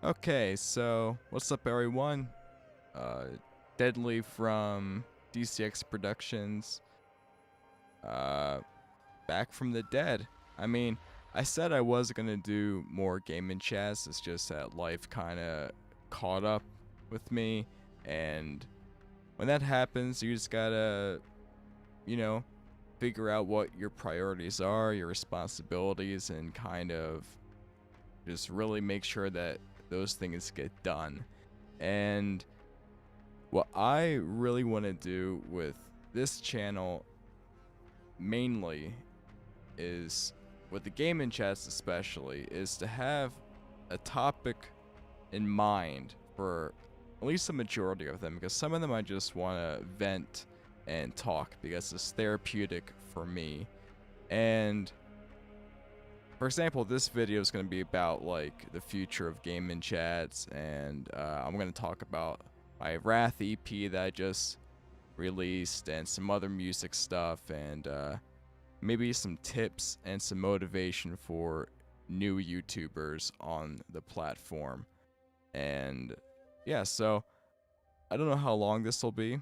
Okay, so what's up, everyone? Uh, Deadly from DCX Productions. Uh, Back from the dead. I mean, I said I was gonna do more gaming chats. It's just that life kind of caught up with me, and when that happens, you just gotta, you know, figure out what your priorities are, your responsibilities, and kind of just really make sure that those things get done. And what I really want to do with this channel mainly is, with the gaming chats especially, is to have a topic in mind for at least the majority of them, because some of them I just want to vent and talk because it's therapeutic for me. And for example, this video is going to be about like the future of gaming chats, and I'm going to talk about my Wrath EP that I just released and some other music stuff, and maybe some tips and some motivation for new YouTubers on the platform. And yeah, so I don't know how long this will be.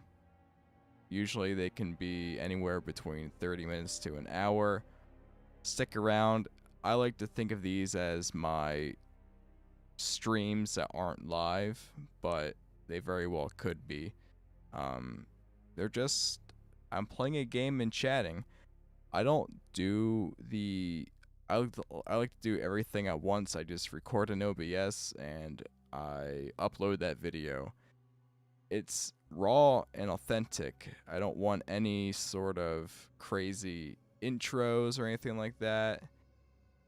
Usually they can be anywhere between 30 minutes to an hour. Stick around. I like to think of these as my streams that aren't live, but they very well could be. They're just, I'm playing a game and chatting. I don't do the I like to do everything at once. I just record an OBS and I upload that video. It's raw and authentic. I don't want any sort of crazy intros or anything like that.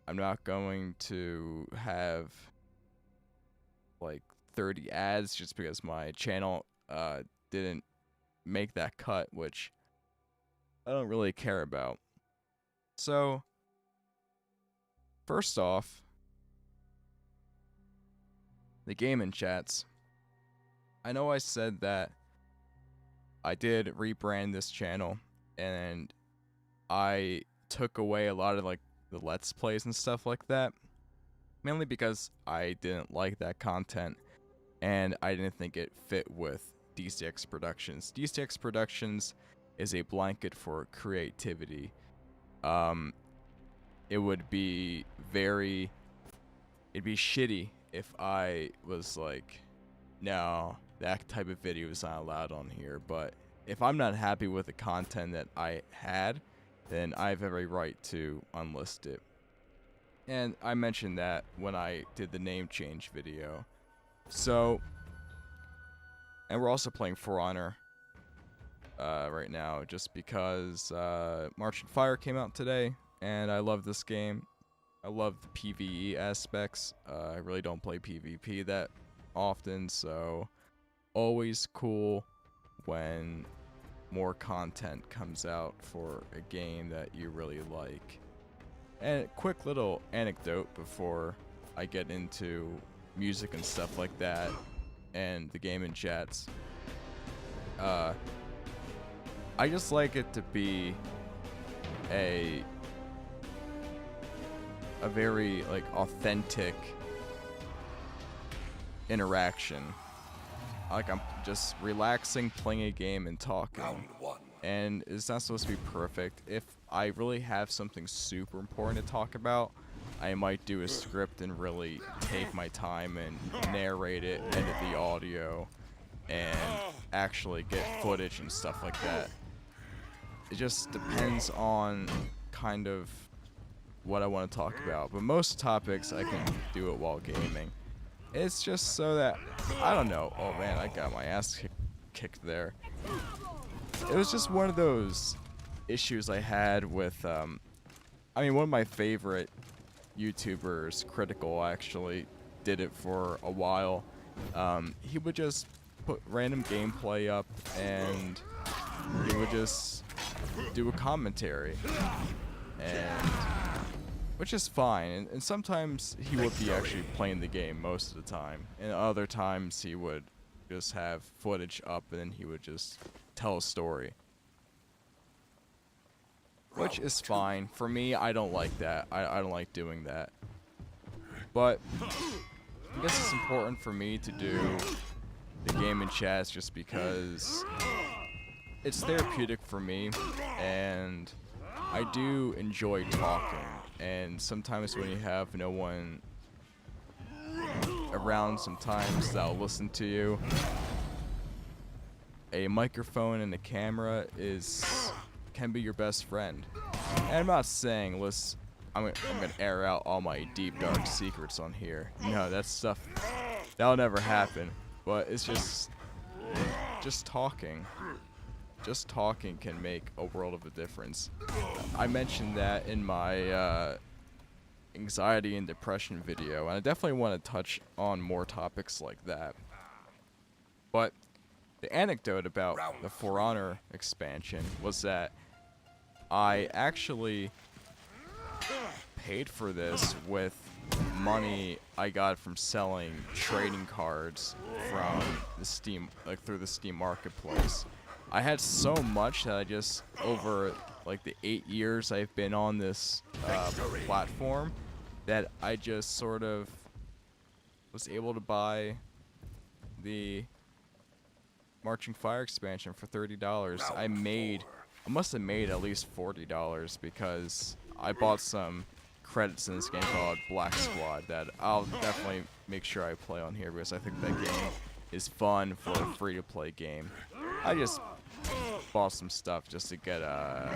I'm not going to have like 30 ads just because my channel didn't make that cut, which I don't really care about. So, first off, the gaming chats. I know I said that I did rebrand this channel and I took away a lot of like the Let's Plays and stuff like that, mainly because I didn't like that content and I didn't think it fit with DCX Productions. DCX Productions is a blanket for creativity. It would be it'd be shitty if I was like, no, that type of video is not allowed on here. But if I'm not happy with the content that I had, then I have every right to unlist it. And I mentioned that when I did the name change video. So, and we're also playing For Honor right now, just because March and Fire came out today, and I love this game. I love the PvE aspects. I really don't play PvP that often, so always cool when more content comes out for a game that you really like. And a quick little anecdote before I get into music and stuff like that and the gaming chats. I just like it to be a very like authentic interaction. Like I'm just relaxing, playing a game and talking. Round one. And it's not supposed to be perfect. If I really have something super important to talk about, I might do a script and really take my time and narrate it, edit the audio, and actually get footage and stuff like that. It just depends on kind of what I want to talk about. But most topics I can do it while gaming. It's just so that, I don't know. Oh man, I got my ass kicked there. It was just one of those issues I had with, I mean, one of my favorite YouTubers, Critical, actually did it for a while. He would just put random gameplay up and he would just do a commentary, and which is fine, and sometimes he would be actually playing the game most of the time, and other times he would just have footage up and then he would just tell a story, which is fine. For me, I don't like that. I don't like doing that. But I guess it's important for me to do the game in chats just because it's therapeutic for me, and I do enjoy talking. And sometimes when you have no one around, sometimes that'll listen to you. A microphone and a camera can be your best friend. And I'm not saying I'm gonna air out all my deep dark secrets on here. No, that's stuff that'll never happen. But it's just talking. Just talking can make a world of a difference. I mentioned that in my anxiety and depression video, and I definitely want to touch on more topics like that. But the anecdote about the For Honor expansion was that I actually paid for this with money I got from selling trading cards from the Steam, like through the Steam marketplace. I had so much that I just, over like the 8 years I've been on this platform, that I just sort of was able to buy the Marching Fire expansion for $30. I must have made at least $40 because I bought some credits in this game called Black Squad that I'll definitely make sure I play on here because I think that game is fun for a free-to-play game. I just bought some stuff just to get a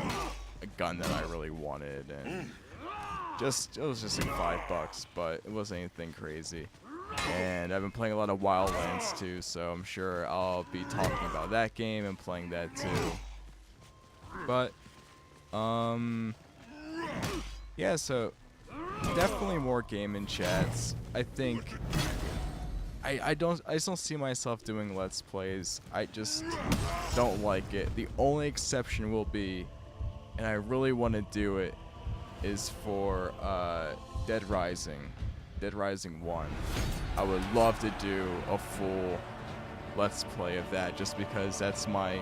gun that I really wanted, and it was just like $5, but it wasn't anything crazy. And I've been playing a lot of Wildlands too, so I'm sure I'll be talking about that game and playing that too. But yeah, so definitely more gaming chats. I think I just don't see myself doing Let's Plays. I just don't like it. The only exception will be, and I really want to do it, is for Dead Rising 1. I would love to do a full Let's Play of that just because that's my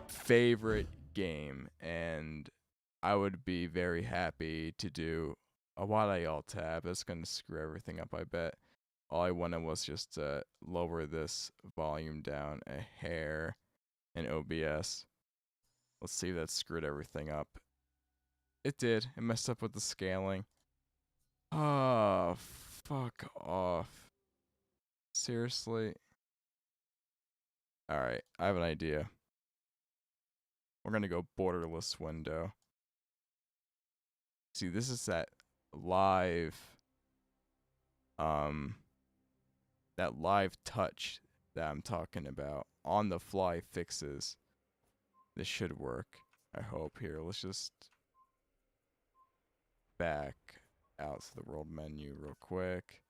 favorite game, and I would be very happy to do a Wide Alt tab. That's gonna screw everything up, I bet. All I wanted was just to lower this volume down a hair in OBS. Let's see if that screwed everything up. It did. It messed up with the scaling. Oh, fuck off. Seriously? Alright, I have an idea. We're gonna go borderless window. See, this is that live touch that I'm talking about. On the fly fixes. This should work, I hope. Here, let's just back out to the world menu real quick.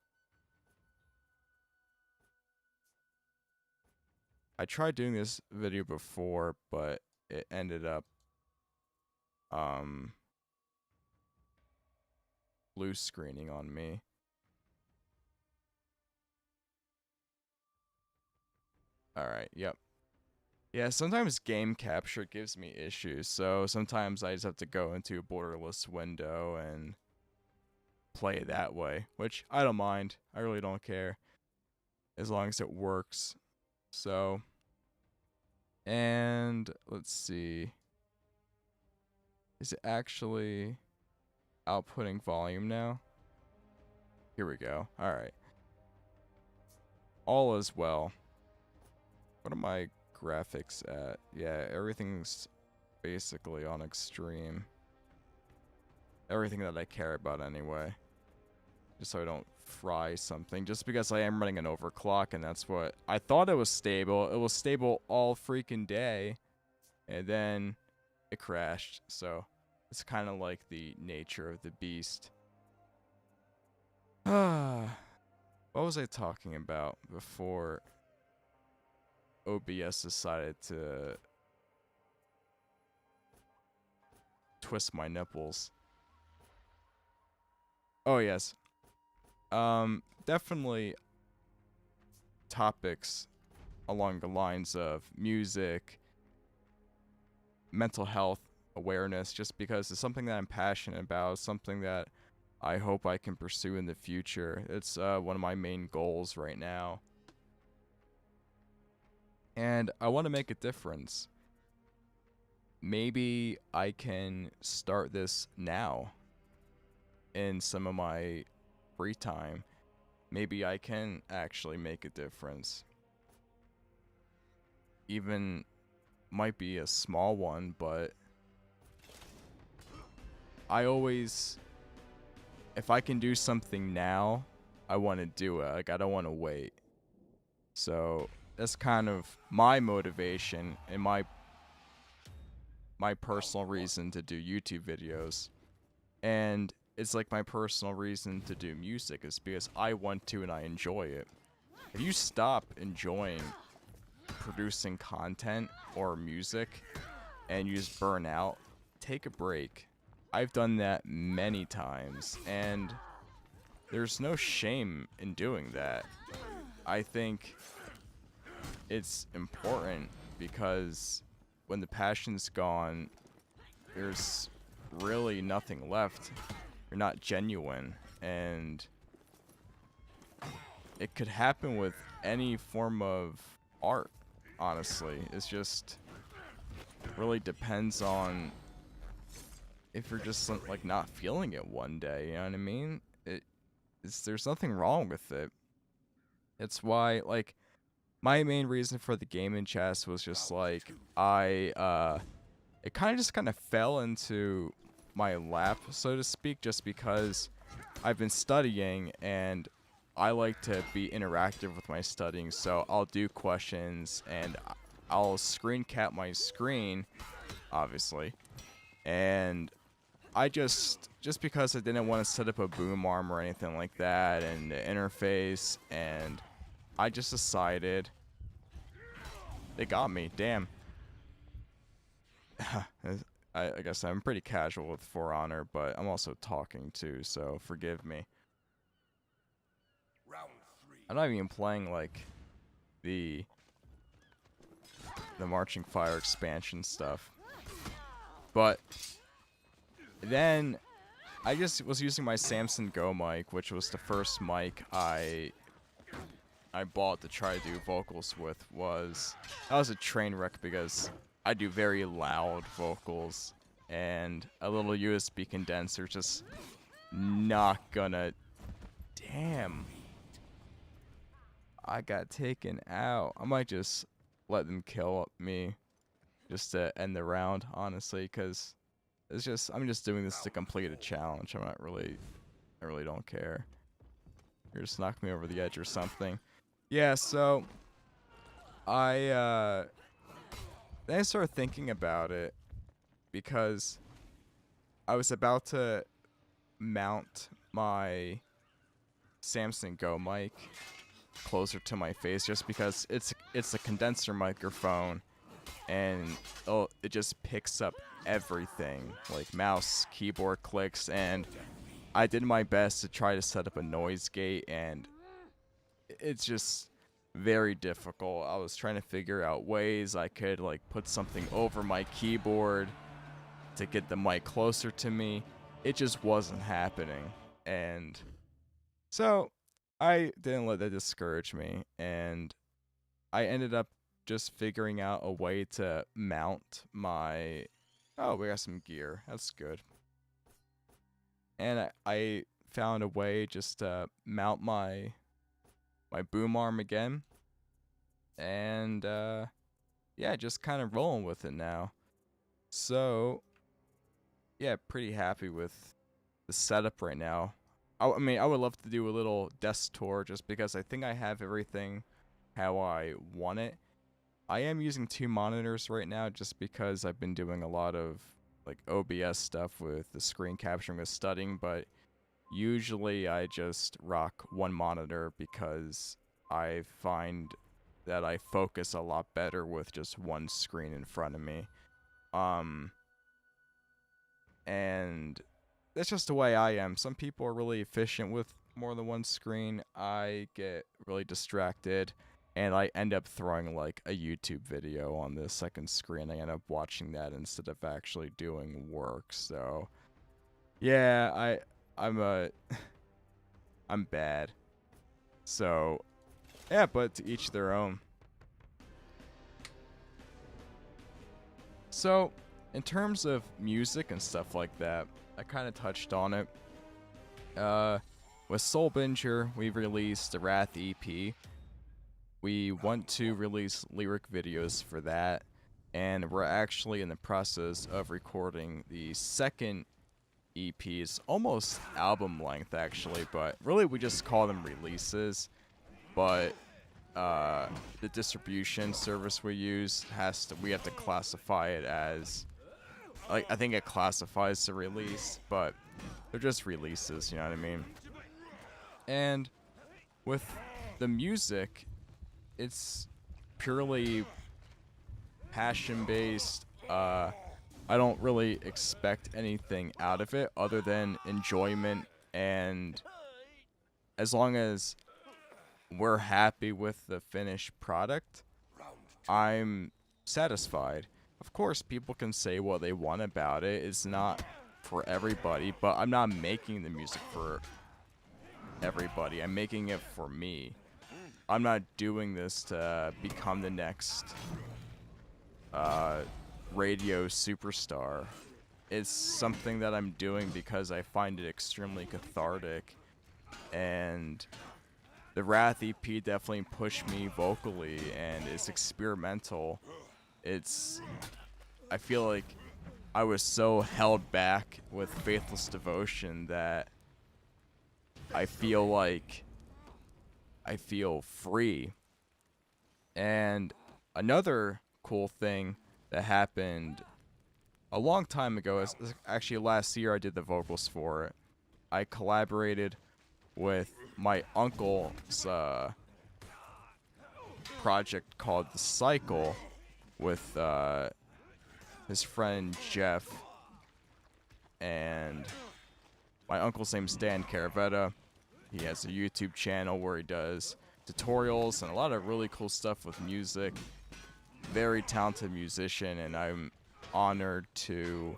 I tried doing this video before, but it ended up blue screening on me. Alright, yep. Yeah, sometimes game capture gives me issues, so sometimes I just have to go into a borderless window and play it that way, which I don't mind. I really don't care, as long as it works. So, and let's see. Is it actually outputting volume now? Here we go. Alright. All is well. What are my graphics at? Yeah, everything's basically on extreme. Everything that I care about anyway. Just so I don't fry something. Just because I am running an overclock, and that's what I thought it was stable. It was stable all freaking day. And then it crashed. So it's kind of like the nature of the beast. What was I talking about before OBS decided to twist my nipples? Oh, yes. Definitely topics along the lines of music, mental health awareness, just because it's something that I'm passionate about, something that I hope I can pursue in the future. It's one of my main goals right now. And I want to make a difference. Maybe I can start this now in some of my free time. Maybe I can actually make a difference. Even might be a small one, but I always, if I can do something now, I want to do it. Like, I don't want to wait. So that's kind of my motivation and my personal reason to do YouTube videos. And it's like my personal reason to do music is because I want to and I enjoy it. If you stop enjoying producing content or music and you just burn out, take a break. I've done that many times, and there's no shame in doing that. I think it's important because when the passion's gone, there's really nothing left. You're not genuine, and it could happen with any form of art, honestly. It's just really depends on if you're just like not feeling it one day, you know what I mean? There's nothing wrong with it. It's why, like, my main reason for the gaming chest was just like it kind of fell into my lap, so to speak, just because I've been studying and I like to be interactive with my studying, so I'll do questions and I'll screen cap my screen, obviously, and I just because I didn't want to set up a boom arm or anything like that and the interface, and I just decided they got me. Damn. I guess I'm pretty casual with For Honor, but I'm also talking too, so forgive me. I'm not even playing like the Marching Fire expansion stuff. But then I just was using my Samson Go mic, which was the first mic I bought to try to do vocals with. That was a train wreck because I do very loud vocals, and a little USB condenser just not gonna. Damn. I got taken out. I might just let them kill me just to end the round, honestly, because I'm just doing this to complete a challenge. I really don't care. You're just knocking me over the edge or something. Yeah, so then I started thinking about it because I was about to mount my Samson Go mic closer to my face just because it's a condenser microphone, and it just picks up everything, like mouse, keyboard clicks, and I did my best to try to set up a noise gate, and it's just very difficult. I was trying to figure out ways I could like put something over my keyboard to get the mic closer to me. It just wasn't happening, and so I didn't let that discourage me, and I ended up just figuring out a way to mount my. Oh, we got some gear. That's good. And I found a way just to mount my boom arm again, and yeah, just kind of rolling with it now. So yeah, pretty happy with the setup right now. I mean, I would love to do a little desk tour just because I think I have everything how I want it. I am using 2 monitors right now just because I've been doing a lot of like OBS stuff with the screen capturing with studying, but usually I just rock 1 monitor because I find that I focus a lot better with just 1 screen in front of me. And that's just the way I am. Some people are really efficient with more than 1 screen. I get really distracted, and I end up throwing like a YouTube video on the second screen. I end up watching that instead of actually doing work. So yeah, I'm I'm bad. So, yeah, but to each their own. So, in terms of music and stuff like that, I kind of touched on it. With Soulbinger, we released the Wrath EP. We want to release lyric videos for that, and we're actually in the process of recording the second EP. It's almost album length, actually, but really we just call them releases. But the distribution service we use we have to classify it as, like, I think it classifies the release, but they're just releases, you know what I mean? And with the music, it's purely passion based. I don't really expect anything out of it other than enjoyment, and as long as we're happy with the finished product, I'm satisfied. Of course, people can say what they want about it. It's not for everybody, but I'm not making the music for everybody. I'm making it for me. I'm not doing this to become the next radio superstar. It's something that I'm doing because I find it extremely cathartic, and the Wrath EP definitely pushed me vocally, and it's experimental. I feel like I was so held back with Faithless Devotion that I feel free. And another cool thing that happened a long time ago is actually last year I did the vocals for it. I collaborated with my uncle's project called The Cycle with his friend Jeff, and my uncle's name's Dan Caravetta. He has a YouTube channel where he does tutorials and a lot of really cool stuff with music. Very talented musician, and I'm honored to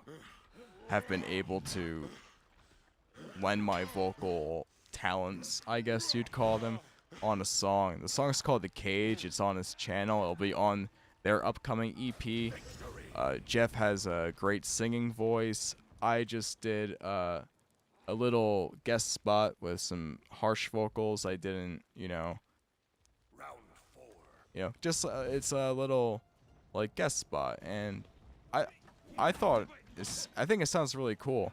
have been able to lend my vocal talents, I guess you'd call them, on a song. The song's called The Cage. It's on his channel. It'll be on their upcoming EP. Jeff has a great singing voice. I just did a little guest spot with some harsh vocals. I didn't, just it's a little like guest spot, and I think it sounds really cool.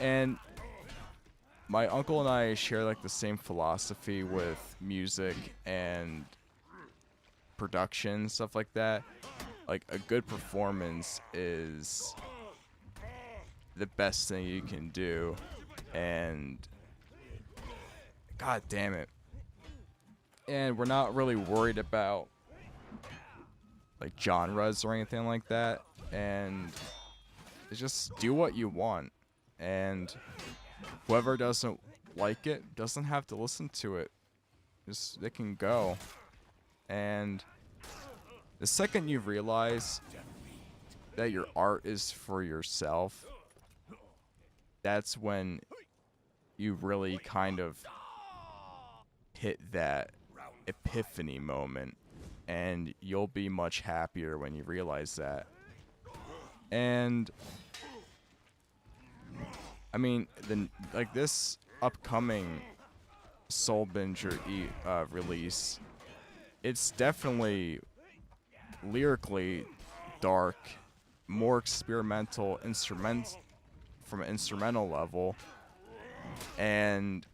And my uncle and I share like the same philosophy with music and production, stuff like that. Like, a good performance is the best thing you can do, and god damn it. And we're not really worried about like genres or anything like that, and just do what you want, and whoever doesn't like it doesn't have to listen to it. Just, they can go. And the second you realize that your art is for yourself, that's when you really kind of hit that epiphany moment, and you'll be much happier when you realize that. And I mean, this upcoming Soulbinger release, it's definitely lyrically dark, more experimental from an instrumental level, and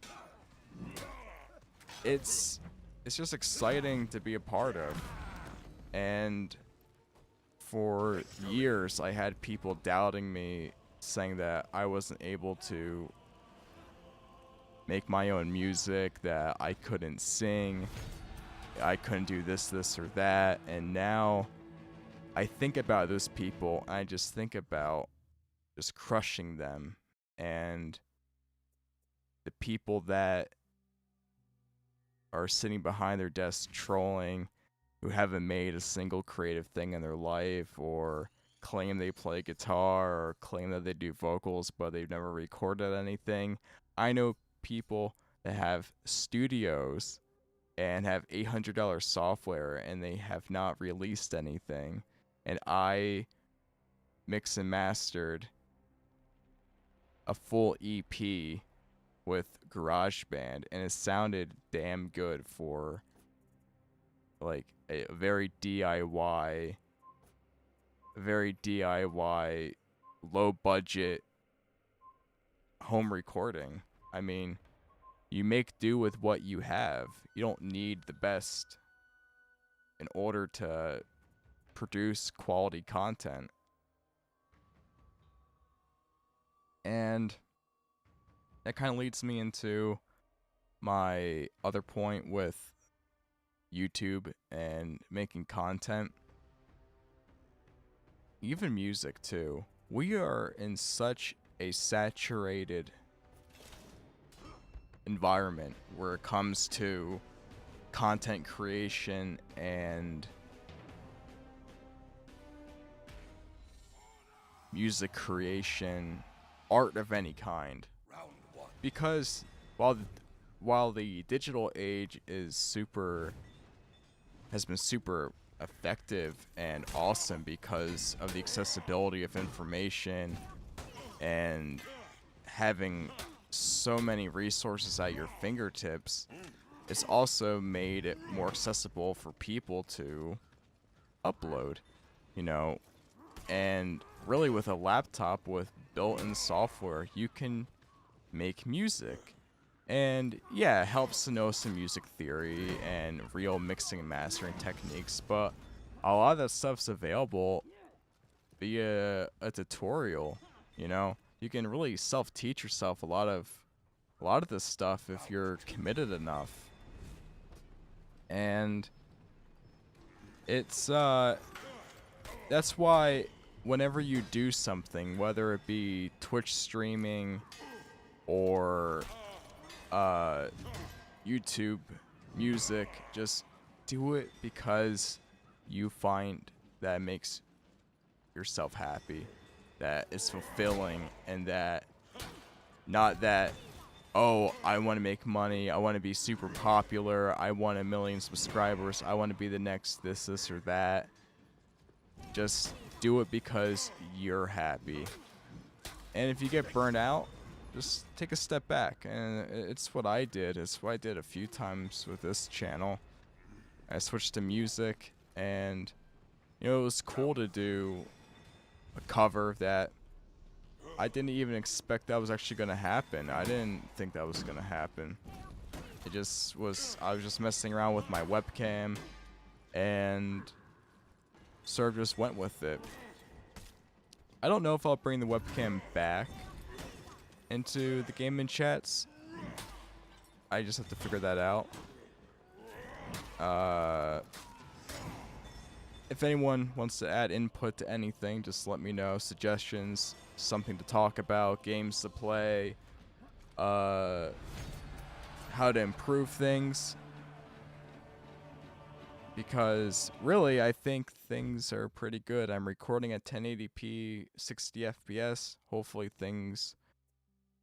it's just exciting to be a part of. And for years I had people doubting me, saying that I wasn't able to make my own music, that I couldn't sing, I couldn't do this or that. And now I think about those people, and I just think about just crushing them, and the people that are sitting behind their desks trolling, who haven't made a single creative thing in their life, or claim they play guitar, or claim that they do vocals but they've never recorded anything. I know people that have studios and have $800 software and they have not released anything. And I mix and mastered a full EP with GarageBand, and it sounded damn good for like a very DIY, low budget home recording. I mean, you make do with what you have. You don't need the best in order to produce quality content. And that kind of leads me into my other point with YouTube and making content. Even music, too. We are in such a saturated environment where it comes to content creation and music creation, art of any kind. Because while the digital age has been super effective and awesome because of the accessibility of information and having so many resources at your fingertips, it's also made it more accessible for people to upload, you know. And really, with a laptop with built-in software, you can make music. And yeah, it helps to know some music theory and real mixing and mastering techniques, but a lot of that stuff's available via a tutorial, you know? You can really self-teach yourself a lot of this stuff if you're committed enough. And it's that's why whenever you do something, whether it be Twitch streaming or YouTube music, just do it because you find that makes yourself happy, that it's fulfilling, and that not that, oh, I want to make money, I want to be super popular, I want 1 million subscribers, I want to be the next this or that. Just do it because you're happy. And if you get burnt out, just take a step back. And it's what I did. It's what I did a few times with this channel. I switched to music, and you know, it was cool to do a cover that I didn't even expect that was actually gonna happen. I didn't think that was gonna happen. It just was, I was just messing around with my webcam and sort of just went with it. I don't know if I'll bring the webcam back into the gaming chats. I just have to figure that out. If anyone wants to add input to anything, just let me know. Suggestions, something to talk about, games to play, how to improve things. Because really, I think things are pretty good. I'm recording at 1080p, 60 FPS. Hopefully things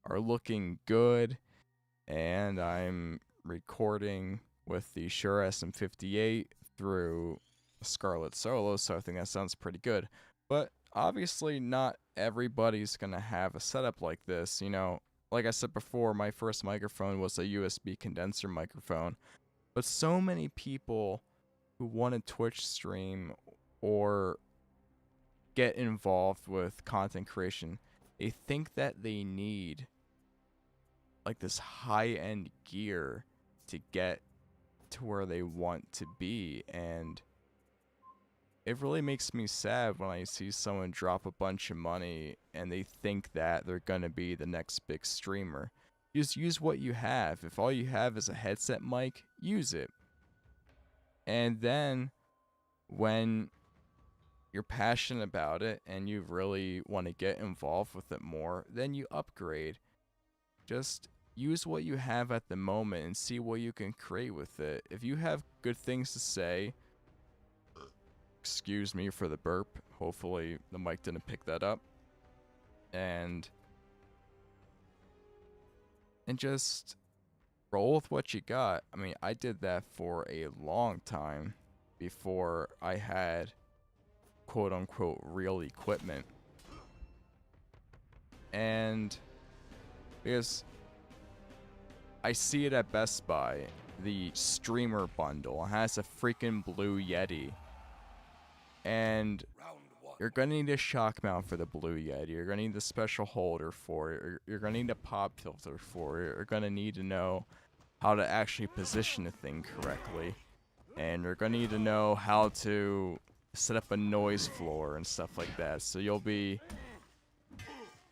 are looking good. And I'm recording with the Shure SM58 through Scarlett Solo, so I think that sounds pretty good. But obviously not everybody's gonna have a setup like this, you know. Like I said before, my first microphone was a USB condenser microphone. But so many people who want to Twitch stream or get involved with content creation, they think that they need like this high-end gear to get to where they want to be, and it really makes me sad when I see someone drop a bunch of money and they think that they're gonna be the next big streamer. Just use what you have. If all you have is a headset mic, use it. And then when you're passionate about it and you really want to get involved with it more, then you upgrade. Just use what you have at the moment and see what you can create with it. If you have good things to say, excuse me for the burp, hopefully the mic didn't pick that up, and and just roll with what you got. I mean, I did that for a long time before I had quote unquote real equipment. And because I see it at Best Buy, the streamer bundle has a freaking Blue Yeti. And you're gonna need a shock mount for the Blue Yeti. You're gonna need the special holder for it. You're gonna need a pop filter for it. You're gonna need to know how to actually position the thing correctly. And you're gonna need to know how to set up a noise floor and stuff like that. So you'll be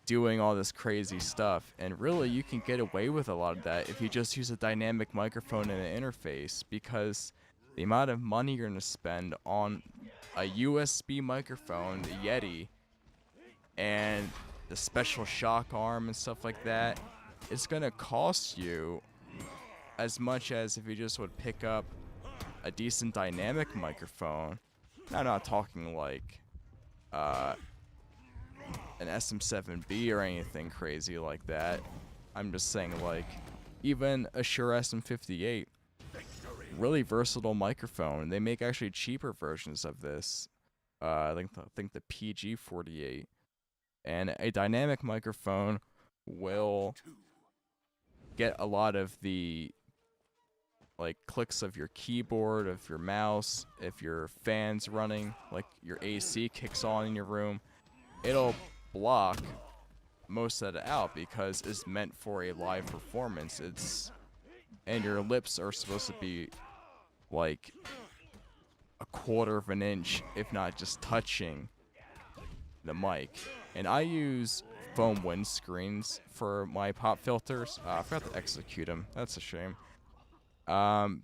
doing all this crazy stuff, and really you can get away with a lot of that if you just use a dynamic microphone and an interface, because the amount of money you're going to spend on a USB microphone, the Yeti, and the special shock arm and stuff like that, it's going to cost you as much as if you just would pick up a decent dynamic microphone. I'm not talking like an SM7B or anything crazy like that. I'm just saying, like, even a Shure SM58, really versatile microphone. They make actually cheaper versions of this. I think the PG48, and a dynamic microphone will get a lot of the like clicks of your keyboard, of your mouse, if your fan's running, like your AC kicks on in your room. It'll block most of that out because it's meant for a live performance. And your lips are supposed to be like a quarter of an inch, if not just touching the mic. And I use foam windscreens for my pop filters. I forgot to execute them. That's a shame.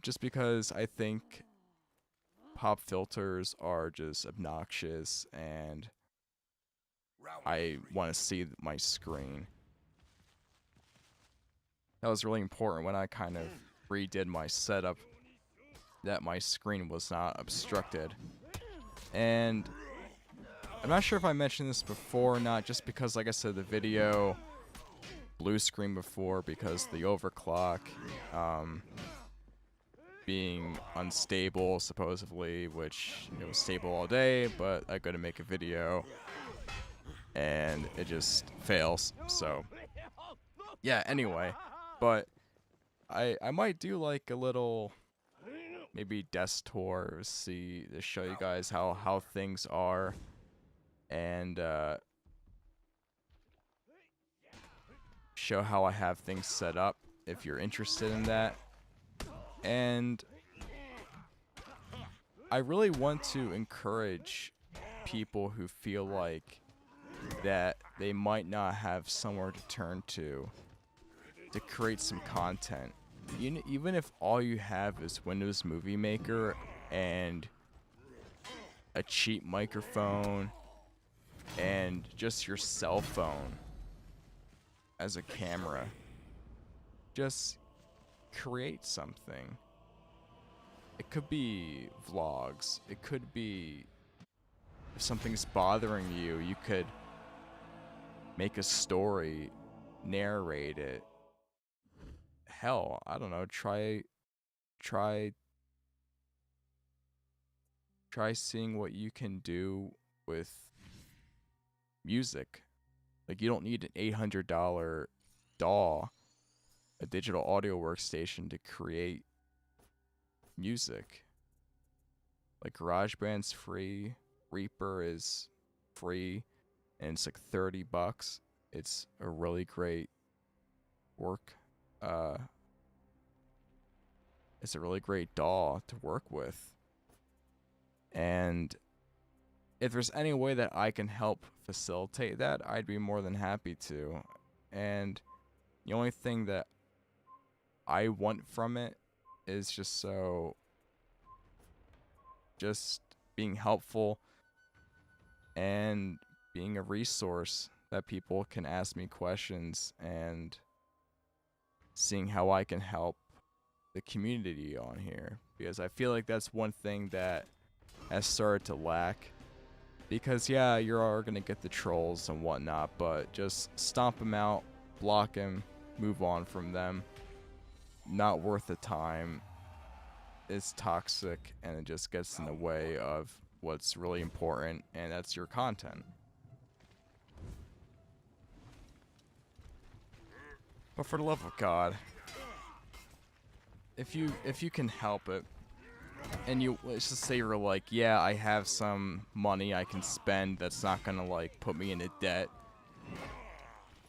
Just because I think pop filters are just obnoxious, and I want to see my screen. That was really important when I kind of redid my setup, that my screen was not obstructed. And I'm not sure if I mentioned this before or not, just because, like I said, the video blue screen before because the overclock being unstable supposedly, which it was stable all day, but I go to make a video and it just fails. So yeah, anyway, but I might do like a little maybe desk tour, to show you guys how things are, and show how I have things set up if you're interested in that. And I really want to encourage people who feel like that they might not have somewhere to turn to create some content. Even if all you have is Windows Movie Maker and a cheap microphone and just your cell phone as a camera, just create something. It could be vlogs. It could be, if something's bothering you, you could make a story, narrate it. Hell, I don't know, try seeing what you can do with music. Like, you don't need an $800 DAW, a digital audio workstation, to create music. Like, GarageBand's free, Reaper is free, and it's like $30. It's a really great work. It's a really great DAW to work with. And if there's any way that I can help facilitate that, I'd be more than happy to. And the only thing that I want from it is just being helpful and being a resource that people can ask me questions, and seeing how I can help the community on here, because I feel like that's one thing that has started to lack. Because yeah, you're going to get the trolls and whatnot, but just stomp them out, block them, move on from them. Not worth the time. It's toxic, and it just gets in the way of what's really important, and that's your content. But for the love of God, if you can help it, and let's just say you're like, yeah, I have some money I can spend that's not gonna like put me into debt.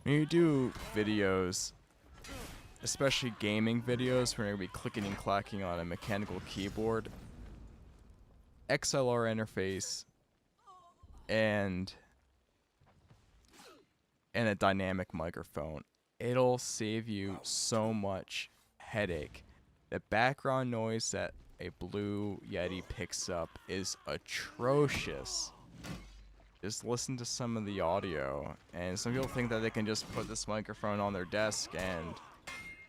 When you do videos, especially gaming videos, where you're gonna be clicking and clacking on a mechanical keyboard, XLR interface, and a dynamic microphone, it'll save you so much headache. The background noise that a Blue Yeti picks up is atrocious. Just listen to some of the audio, and some people think that they can just put this microphone on their desk and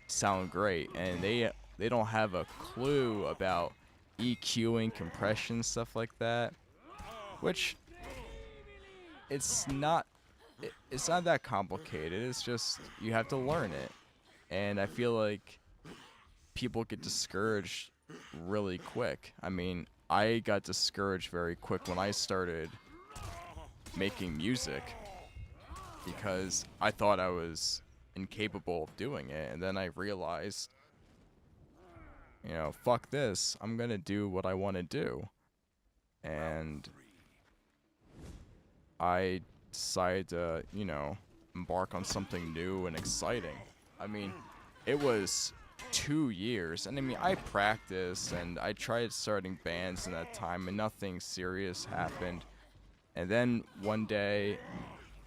sound great, and they don't have a clue about EQing, compression, stuff like that, which it's not that complicated. It's just you have to learn it, and I feel like people get discouraged really quick. I mean, I got discouraged very quick when I started making music because I thought I was incapable of doing it, and then I realized, you know, fuck this, I'm gonna do what I want to do. And I decided to, you know, embark on something new and exciting. I mean, it was 2 years, and I mean, I practiced and I tried starting bands in that time, and nothing serious happened. And then one day,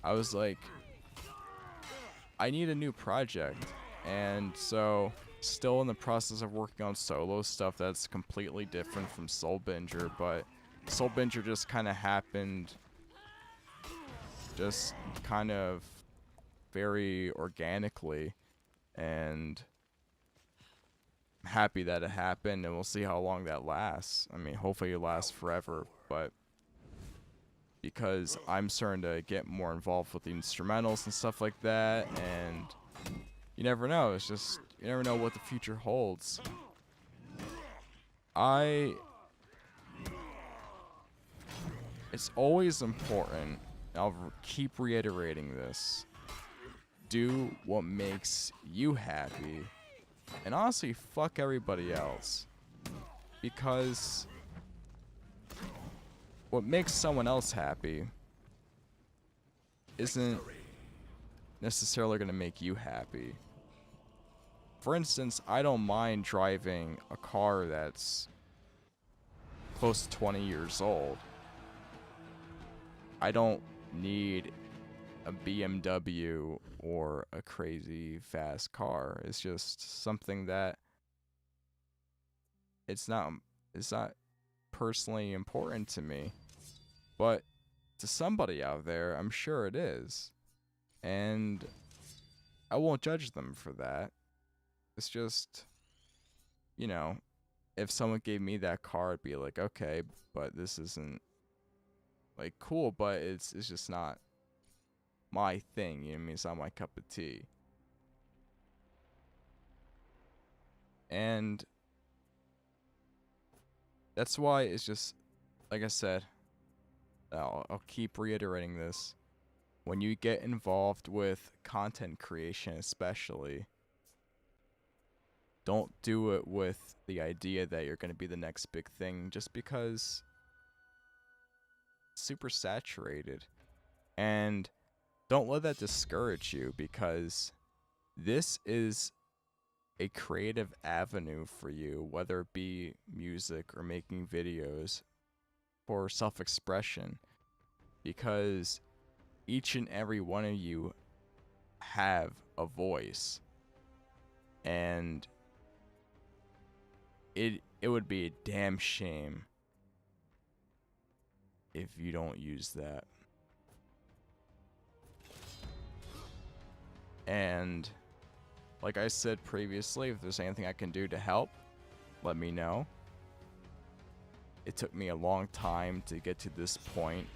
I was like, I need a new project. And so, still in the process of working on solo stuff that's completely different from Soulbinger, but Soulbinger just kind of happened, just kind of very organically, and I'm happy that it happened, and we'll see how long that lasts. I mean, hopefully it lasts forever, but because I'm starting to get more involved with the instrumentals and stuff like that, and you never know. It's just, you never know what the future holds. It's always important, I'll keep reiterating this, do what makes you happy, and honestly, fuck everybody else. Because what makes someone else happy isn't necessarily going to make you happy. For instance, I don't mind driving a car that's close to 20 years old. I don't need a BMW or a crazy fast car. It's just something that it's not personally important to me. But to somebody out there, I'm sure it is. And I won't judge them for that. It's just, you know, if someone gave me that car, I'd be like, okay, but this isn't, like, cool, but it's just not my thing, you know what I mean? It's not my cup of tea. And that's why it's just, like I said, I'll keep reiterating this. When you get involved with content creation, especially, don't do it with the idea that you're going to be the next big thing, just because it's super saturated. And don't let that discourage you, because this is a creative avenue for you, whether it be music or making videos, for self-expression, because each and every one of you have a voice, and it would be a damn shame if you don't use that. And like I said previously, if there's anything I can do to help, let me know. It took me a long time to get to this point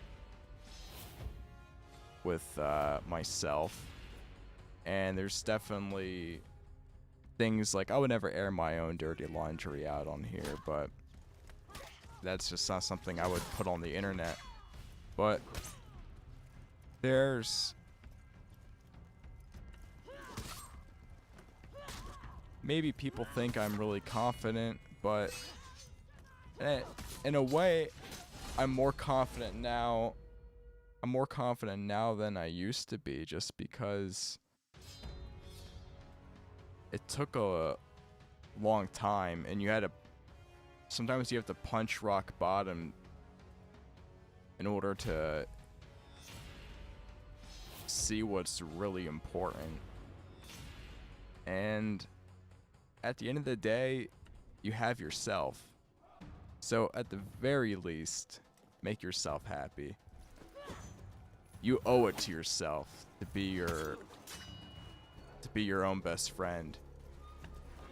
with myself, And there's definitely things like, I would never air my own dirty laundry out on here, but that's just not something I would put on the internet. But there's maybe people think I'm really confident, but in a way, I'm more confident now. I'm more confident now than I used to be, just because it took a long time, and sometimes you have to punch rock bottom in order to see what's really important. And at the end of the day, you have yourself. So at the very least, make yourself happy. You owe it to yourself to be your own best friend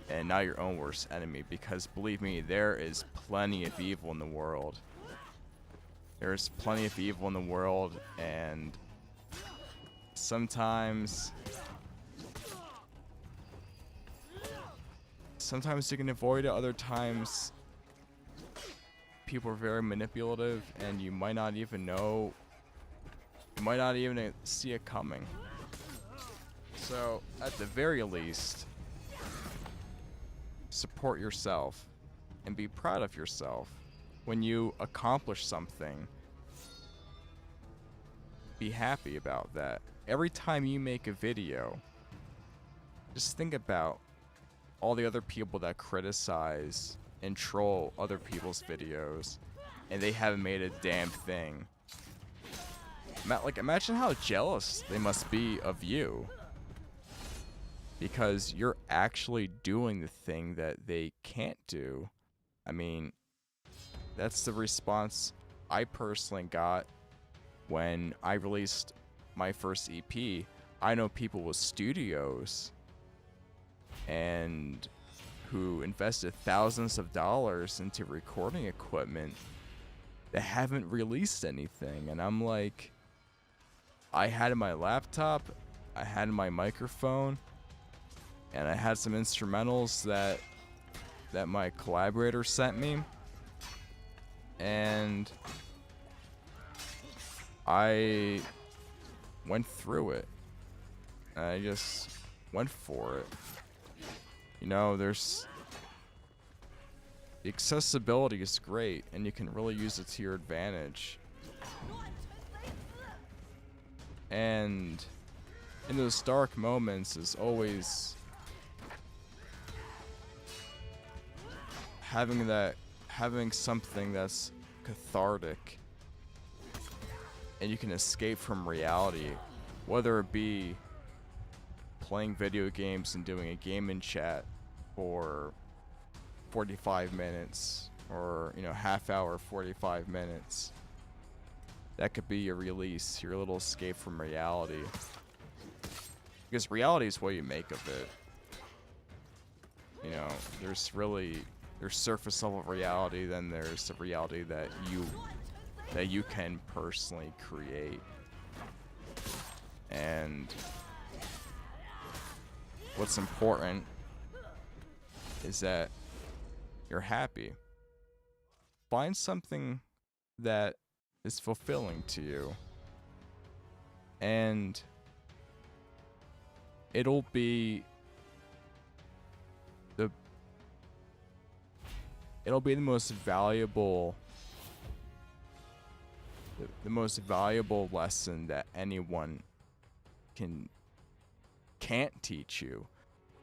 and not your own worst enemy, because believe me, there is plenty of evil in the world. There's plenty of evil in the world, and sometimes you can avoid it, other times people are very manipulative, and you might not even see it coming. So, at the very least, support yourself and be proud of yourself. When you accomplish something, be happy about that. Every time you make a video, just think about all the other people that criticize and troll other people's videos, and they haven't made a damn thing. Like, imagine how jealous they must be of you, because you're actually doing the thing that they can't do. I mean, that's the response I personally got when I released my first EP. I know people with studios and who invested thousands of dollars into recording equipment that haven't released anything. And I'm like, I had my laptop, I had my microphone, and I had some instrumentals that my collaborator sent me, and I went through it. I just went for it. You know, the accessibility is great, and you can really use it to your advantage. And in those dark moments is always having something that's cathartic, and you can escape from reality, whether it be playing video games and doing a gaming chat for 45 minutes, or, you know, half hour, 45 minutes. That could be your release, your little escape from reality. Because reality is what you make of it. You know, there's surface level reality, then there's the reality that you can personally create. And what's important is that you're happy. Find something that is fulfilling to you, and it'll be the most valuable lesson that anyone can't teach you.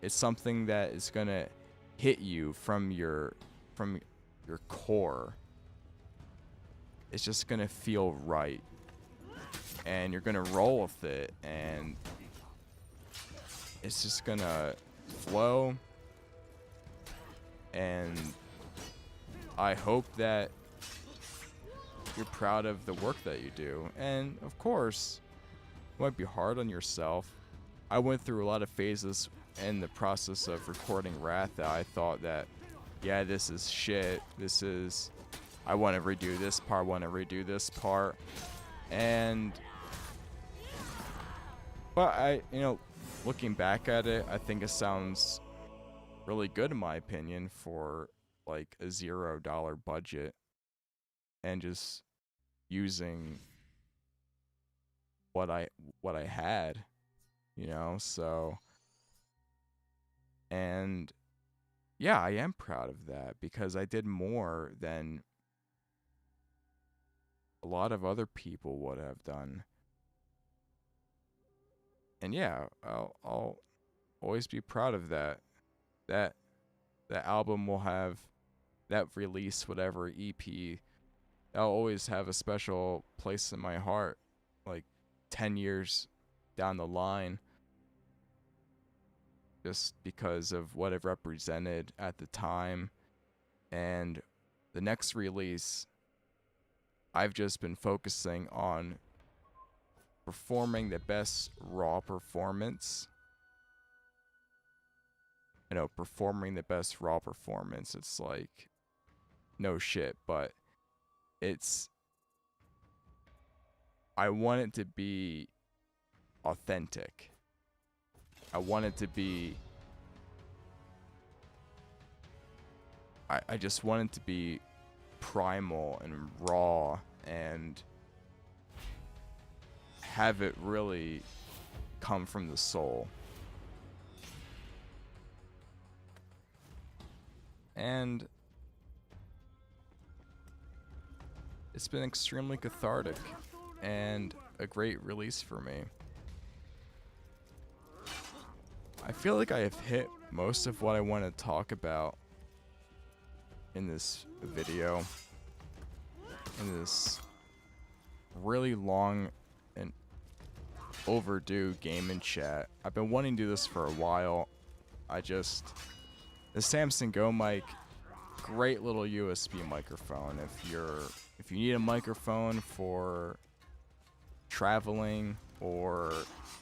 It's something that is gonna hit you from your core. It's just gonna feel right, and you're gonna roll with it, and it's just gonna flow. And I hope that you're proud of the work that you do. And of course, it might be hard on yourself. I went through a lot of phases in the process of recording Wrath that I thought that, yeah, this is shit. I want to redo this part, but looking back at it, I think it sounds really good in my opinion for like a $0 budget and just using what I had, you know. So, and yeah, I am proud of that because I did more than a lot of other people would have done. And yeah, I'll always be proud of that. That that album will have that release, whatever EP, that'll always have a special place in my heart, like 10 years down the line, just because of what it represented at the time. And the next release, I've just been focusing on performing the best raw performance. You know, performing the best raw performance. It's like, no shit, but it's, I want it to be authentic. I want it to be, I just want it to be primal and raw and have it really come from the soul. And it's been extremely cathartic and a great release for me. I feel like I have hit most of what I want to talk about in this video, in this really long and overdue game and chat. I've been wanting to do this for a while. The Samsung Go mic, great little USB microphone. If you need a microphone for traveling, or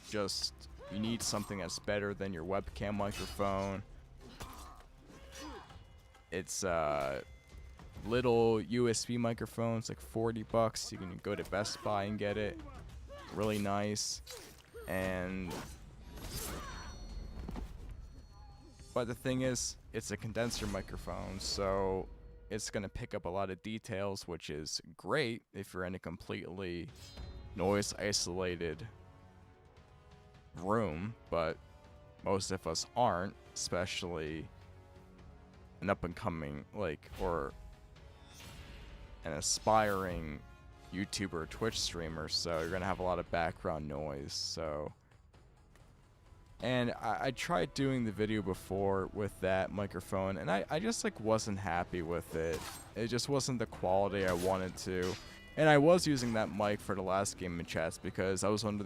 just you need something that's better than your webcam microphone, it's little USB microphones, like $40. You can go to Best Buy and get it. Really nice. But the thing is, it's a condenser microphone, so it's going to pick up a lot of details, which is great if you're in a completely noise isolated room, but most of us aren't, especially an up and coming, or an aspiring YouTuber or Twitch streamer, so you're gonna have a lot of background noise. So, and I tried doing the video before with that microphone, and I just wasn't happy with it. It just wasn't the quality I wanted to. And I was using that mic for the last game in chats because I was like,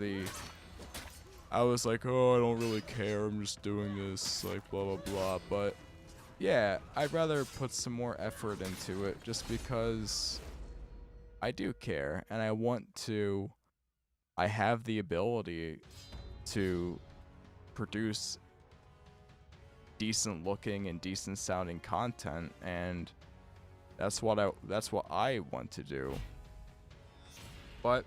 oh, I don't really care, I'm just doing this, like, blah blah blah. But yeah, I'd rather put some more effort into it just because I do care, and I have the ability to produce decent looking and decent sounding content, and that's what I want to do. But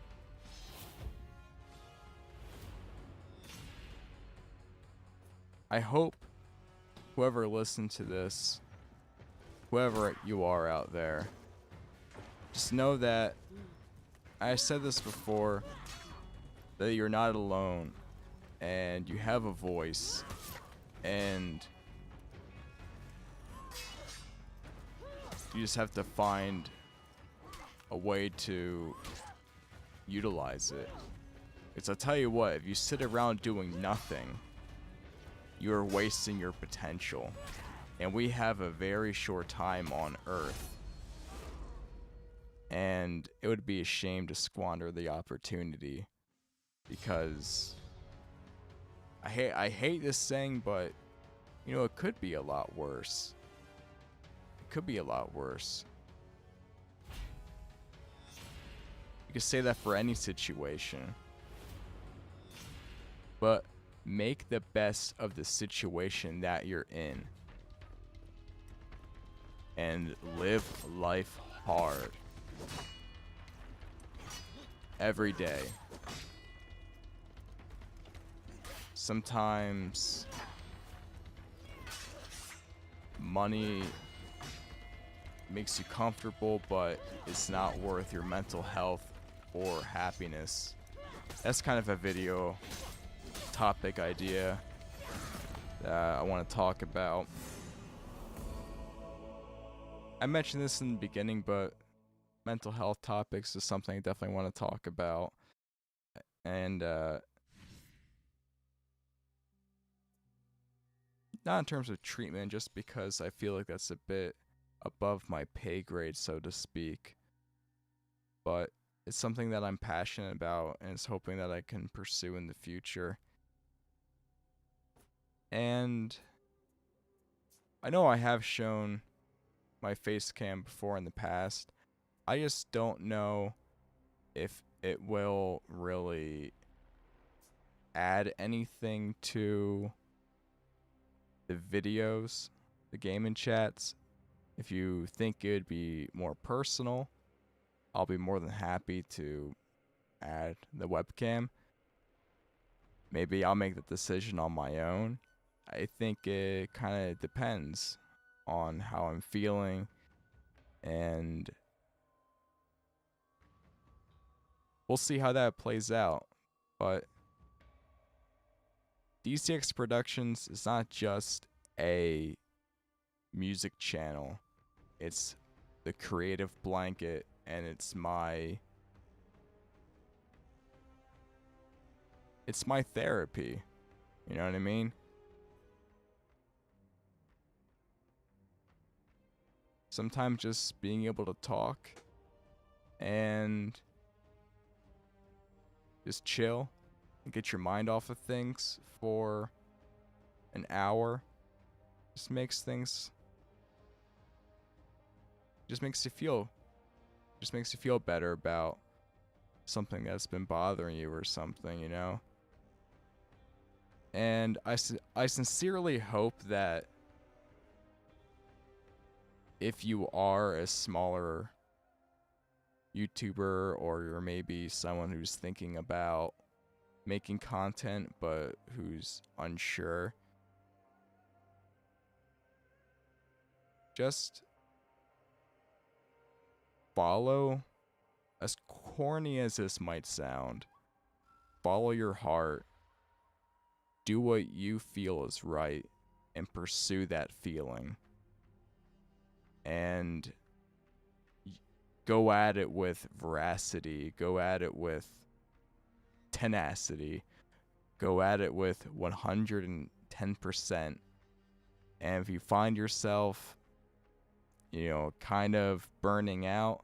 I hope whoever listened to this, whoever you are out there, just know that I said this before, that you're not alone, and you have a voice, and you just have to find a way to utilize it. Because I'll tell you what, if you sit around doing nothing, you're wasting your potential. And we have a very short time on Earth. And it would be a shame to squander the opportunity. Because I hate this saying, but you know, it could be a lot worse. It could be a lot worse. You could say that for any situation. But make the best of the situation that you're in. And live life hard. Every day. sometimes money makes you comfortable, but it's not worth your mental health or happiness. That's kind of a video topic idea that I want to talk about. I mentioned this in the beginning, but mental health topics is something I definitely want to talk about. And not in terms of treatment, just because I feel like that's a bit above my pay grade, so to speak. But it's something that I'm passionate about and it's hoping that I can pursue in the future. And I know I have shown my face cam before in the past. I just don't know if it will really add anything to the videos, the gaming chats. If you think it would be more personal, I'll be more than happy to add the webcam. Maybe I'll make the decision on my own. I think it kind of depends on how I'm feeling, and we'll see how that plays out. But DCX Productions is not just a music channel. It's the creative blanket, and it's my therapy. You know what I mean? Sometimes just being able to talk and just chill and get your mind off of things for an hour just makes you feel better about something that's been bothering you or something, you know? And I sincerely hope that if you are a smaller YouTuber, or you're maybe someone who's thinking about making content but who's unsure, just follow, as corny as this might sound, follow your heart, do what you feel is right, and pursue that feeling. And go at it with veracity, go at it with tenacity, go at it with 110%. And if you find yourself, kind of burning out,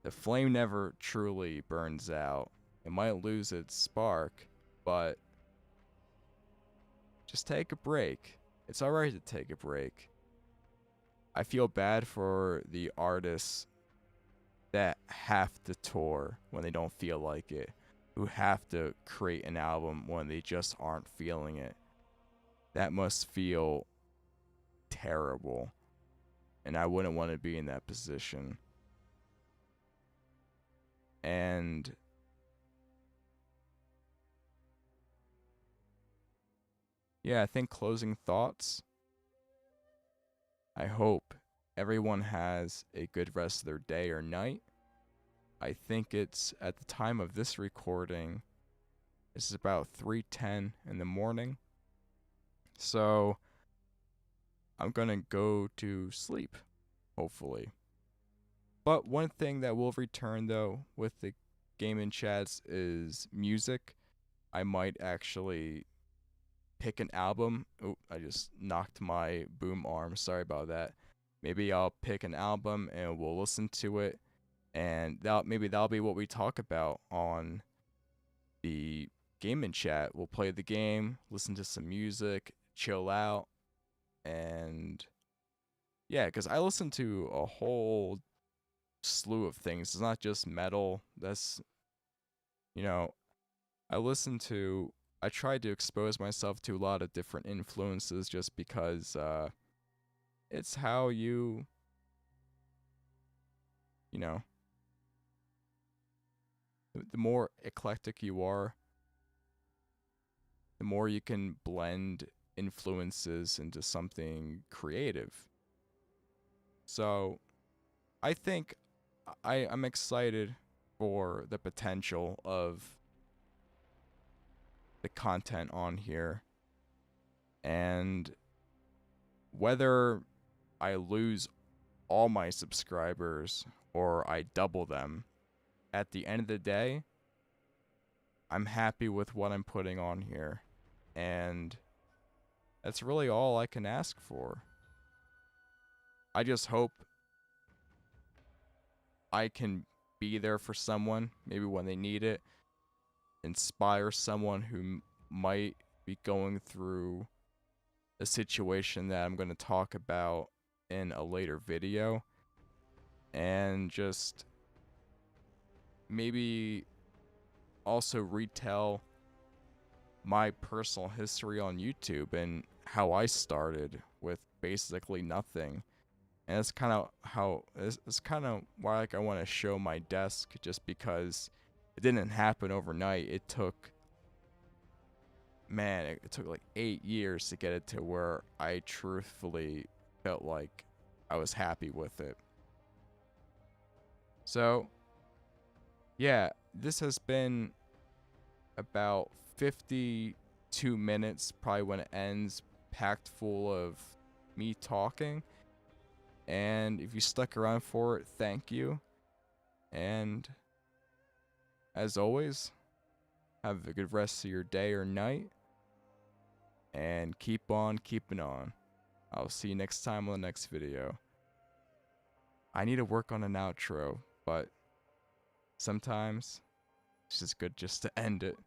the flame never truly burns out. It might lose its spark, but just take a break. It's alright to take a break. I feel bad for the artists that have to tour when they don't feel like it, who have to create an album when they just aren't feeling it. That must feel terrible, and I wouldn't want to be in that position. And yeah, I think closing thoughts, I hope everyone has a good rest of their day or night. I think it's, at the time of this recording, this is about 3:10 in the morning. So I'm gonna go to sleep, hopefully. But one thing that will return, though, with the gaming chats is music. I might actually pick an album. Oh, I just knocked my boom arm. Sorry about that. Maybe I'll pick an album and we'll listen to it, and that'll be what we talk about on the gaming chat. We'll play the game, listen to some music, chill out, and yeah, because I listen to a whole slew of things. It's not just metal. That's, you know, I listen to, I try to expose myself to a lot of different influences just because it's how you know, the more eclectic you are, the more you can blend influences into something creative. So I think I'm excited for the potential of the content on here. And whether I lose all my subscribers or I double them, at the end of the day, I'm happy with what I'm putting on here. And that's really all I can ask for. I just hope I can be there for someone, maybe when they need it, inspire someone who might be going through a situation that I'm going to talk about in a later video, and just maybe also retell my personal history on YouTube and how I started with basically nothing. And that's kind of how it's kind of why like I want to show my desk, just because it didn't happen overnight. It took like 8 years to get it to where I truthfully felt like I was happy with it. So, yeah, this has been about 52 minutes, probably when it ends, packed full of me talking. And if you stuck around for it, thank you. And as always, have a good rest of your day or night. And keep on keeping on. I'll see you next time on the next video. I need to work on an outro, but sometimes it's just good just to end it.